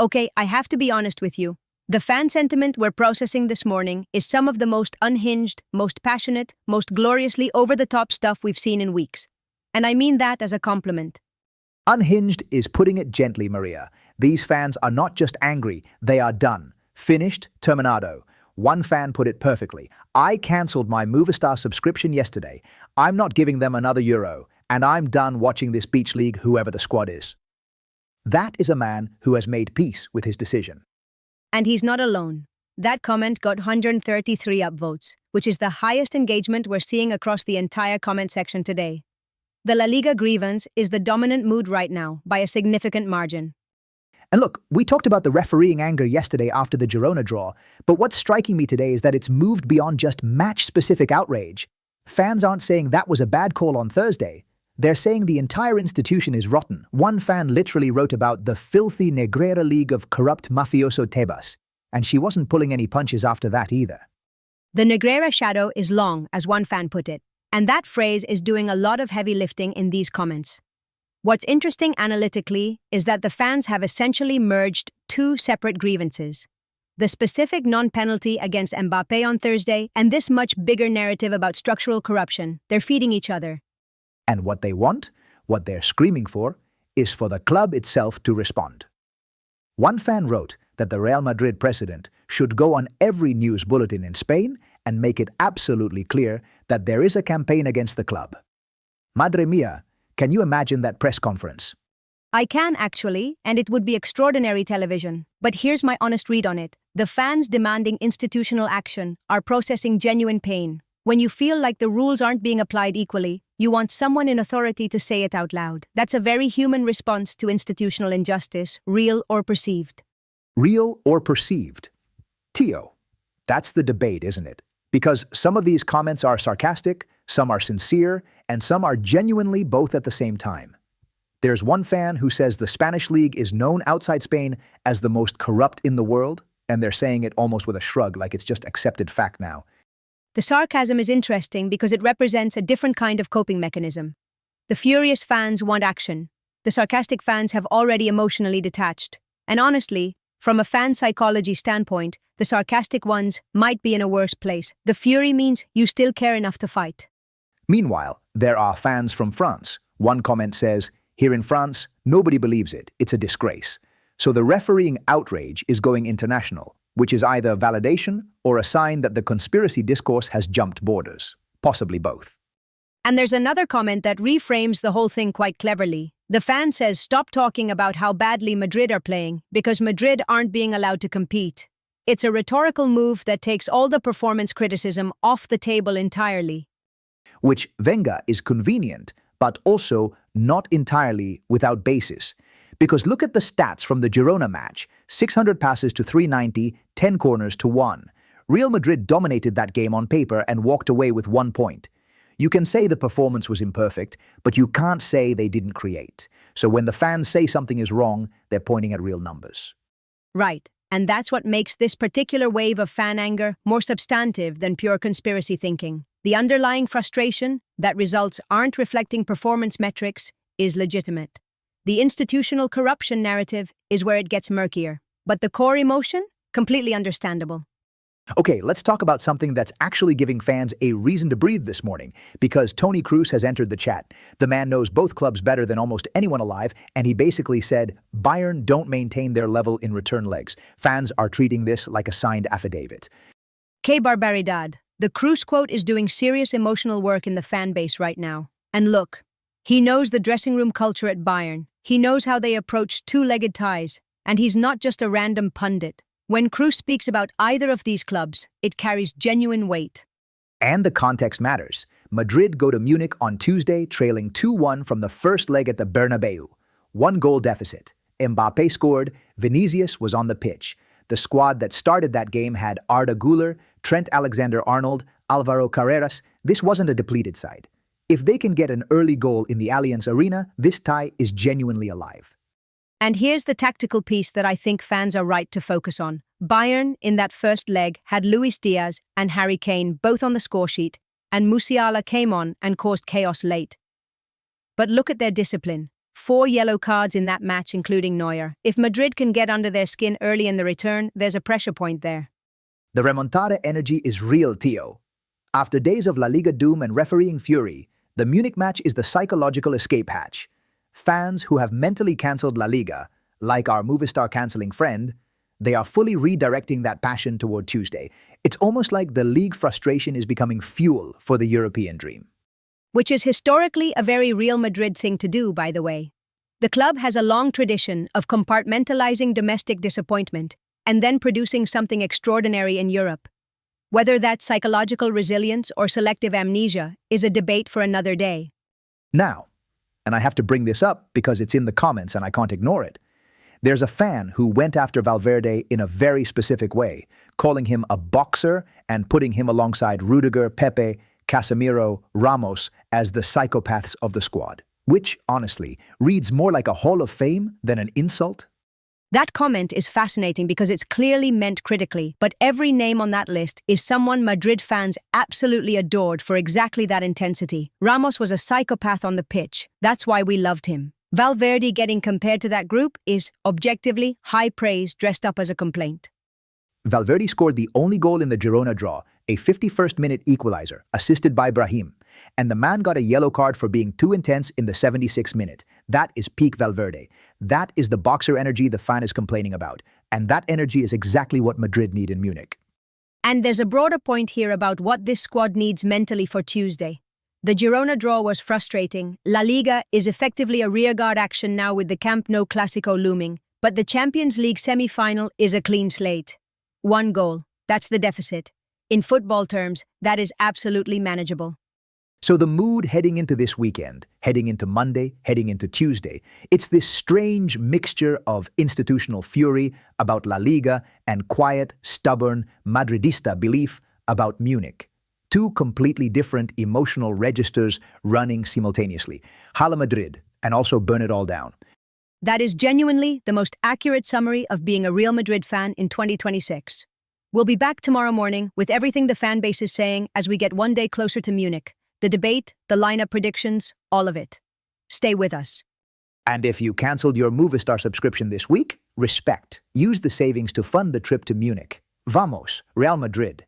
Okay, I have to be honest with you. The fan sentiment we're processing this morning is some of the most unhinged, most passionate, most gloriously over-the-top stuff we've seen in weeks. And I mean that as a compliment. Unhinged is putting it gently, Maria. These fans are not just angry, they are done. Finished, terminado. One fan put it perfectly. I cancelled my Movistar subscription yesterday. I'm not giving them another euro, and I'm done watching this beach league, whoever the squad is. That is a man who has made peace with his decision. And he's not alone. That comment got 133 upvotes, which is the highest engagement we're seeing across the entire comment section today. The La Liga grievance is the dominant mood right now, by a significant margin. And look, we talked about the refereeing anger yesterday after the Girona draw, but what's striking me today is that it's moved beyond just match-specific outrage. Fans aren't saying that was a bad call on Thursday. They're saying the entire institution is rotten. One fan literally wrote about the filthy Negreira league of corrupt mafioso Tebas, and she wasn't pulling any punches after that either. The Negreira shadow is long, as one fan put it, and that phrase is doing a lot of heavy lifting in these comments. What's interesting analytically is that the fans have essentially merged two separate grievances. The specific non-penalty against Mbappé on Thursday and this much bigger narrative about structural corruption. They're feeding each other. And what they want, what they're screaming for, is for the club itself to respond. One fan wrote that the Real Madrid president should go on every news bulletin in Spain and make it absolutely clear that there is a campaign against the club. Madre mia, can you imagine that press conference? I can actually, and it would be extraordinary television. But here's my honest read on it. The fans demanding institutional action are processing genuine pain. When you feel like the rules aren't being applied equally, you want someone in authority to say it out loud. That's a very human response to institutional injustice, real or perceived. Real or perceived? Tio, that's the debate, isn't it? Because some of these comments are sarcastic, some are sincere, and some are genuinely both at the same time. There's one fan who says the Spanish league is known outside Spain as the most corrupt in the world, and they're saying it almost with a shrug, like it's just accepted fact now. The sarcasm is interesting because it represents a different kind of coping mechanism. The furious fans want action. The sarcastic fans have already emotionally detached. And honestly, from a fan psychology standpoint, the sarcastic ones might be in a worse place. The fury means you still care enough to fight. Meanwhile, there are fans from France. One comment says, "Here in France, nobody believes it. It's a disgrace." So the refereeing outrage is going international, which is either validation or a sign that the conspiracy discourse has jumped borders. Possibly both. And there's another comment that reframes the whole thing quite cleverly. The fan says stop talking about how badly Madrid are playing because Madrid aren't being allowed to compete. It's a rhetorical move that takes all the performance criticism off the table entirely. Which Wenger is convenient, but also not entirely without basis. Because look at the stats from the Girona match: 600 passes to 390, 10 corners to 1. Real Madrid dominated that game on paper and walked away with 1 point. You can say the performance was imperfect, but you can't say they didn't create. So when the fans say something is wrong, they're pointing at real numbers. Right, and that's what makes this particular wave of fan anger more substantive than pure conspiracy thinking. The underlying frustration that results aren't reflecting performance metrics is legitimate. The institutional corruption narrative is where it gets murkier, but the core emotion, completely understandable. Okay, let's talk about something that's actually giving fans a reason to breathe this morning, because Toni Kroos has entered the chat. The man knows both clubs better than almost anyone alive, and he basically said, Bayern don't maintain their level in return legs. Fans are treating this like a signed affidavit. Que barbaridad. The Kroos quote is doing serious emotional work in the fan base right now. And look, he knows the dressing room culture at Bayern. He knows how they approach two-legged ties. And he's not just a random pundit. When Kroos speaks about either of these clubs, it carries genuine weight. And the context matters. Madrid go to Munich on Tuesday, trailing 2-1 from the first leg at the Bernabeu. 1-goal deficit. Mbappé scored, Vinicius was on the pitch. The squad that started that game had Arda Güler, Trent Alexander-Arnold, Alvaro Carreras. This wasn't a depleted side. If they can get an early goal in the Allianz Arena, this tie is genuinely alive. And here's the tactical piece that I think fans are right to focus on. Bayern, in that first leg, had Luis Diaz and Harry Kane both on the scoresheet, and Musiala came on and caused chaos late. But look at their discipline. 4 yellow cards in that match, including Neuer. If Madrid can get under their skin early in the return, there's a pressure point there. The remontada energy is real, Tio. After days of La Liga doom and refereeing fury, the Munich match is the psychological escape hatch. Fans who have mentally cancelled La Liga, like our Movistar cancelling friend, they are fully redirecting that passion toward Tuesday. It's almost like the league frustration is becoming fuel for the European dream. Which is historically a very Real Madrid thing to do, by the way. The club has a long tradition of compartmentalizing domestic disappointment and then producing something extraordinary in Europe. Whether that's psychological resilience or selective amnesia is a debate for another day. Now, and I have to bring this up because it's in the comments and I can't ignore it, there's a fan who went after Valverde in a very specific way, calling him a boxer and putting him alongside Rudiger, Pepe, Casemiro, Ramos as the psychopaths of the squad, which, honestly, reads more like a Hall of Fame than an insult. That comment is fascinating because it's clearly meant critically, but every name on that list is someone Madrid fans absolutely adored for exactly that intensity. Ramos was a psychopath on the pitch. That's why we loved him. Valverde getting compared to that group is, objectively, high praise dressed up as a complaint. Valverde scored the only goal in the Girona draw, a 51st-minute equalizer, assisted by Brahim, and the man got a yellow card for being too intense in the 76th minute. That is peak Valverde. That is the boxer energy the fan is complaining about, and that energy is exactly what Madrid need in Munich. And there's a broader point here about what this squad needs mentally for Tuesday. The Girona draw was frustrating. La Liga is effectively a rearguard action now with the Camp Nou Clásico looming, but the Champions League semi-final is a clean slate. 1 goal. That's the deficit. In football terms, that is absolutely manageable. So the mood heading into this weekend, heading into Monday, heading into Tuesday, it's this strange mixture of institutional fury about La Liga and quiet, stubborn, Madridista belief about Munich. 2 completely different emotional registers running simultaneously. Hala Madrid, and also burn it all down. That is genuinely the most accurate summary of being a Real Madrid fan in 2026. We'll be back tomorrow morning with everything the fan base is saying as we get one day closer to Munich. The debate, the lineup predictions, all of it. Stay with us. And if you cancelled your Movistar subscription this week, respect. Use the savings to fund the trip to Munich. Vamos, Real Madrid.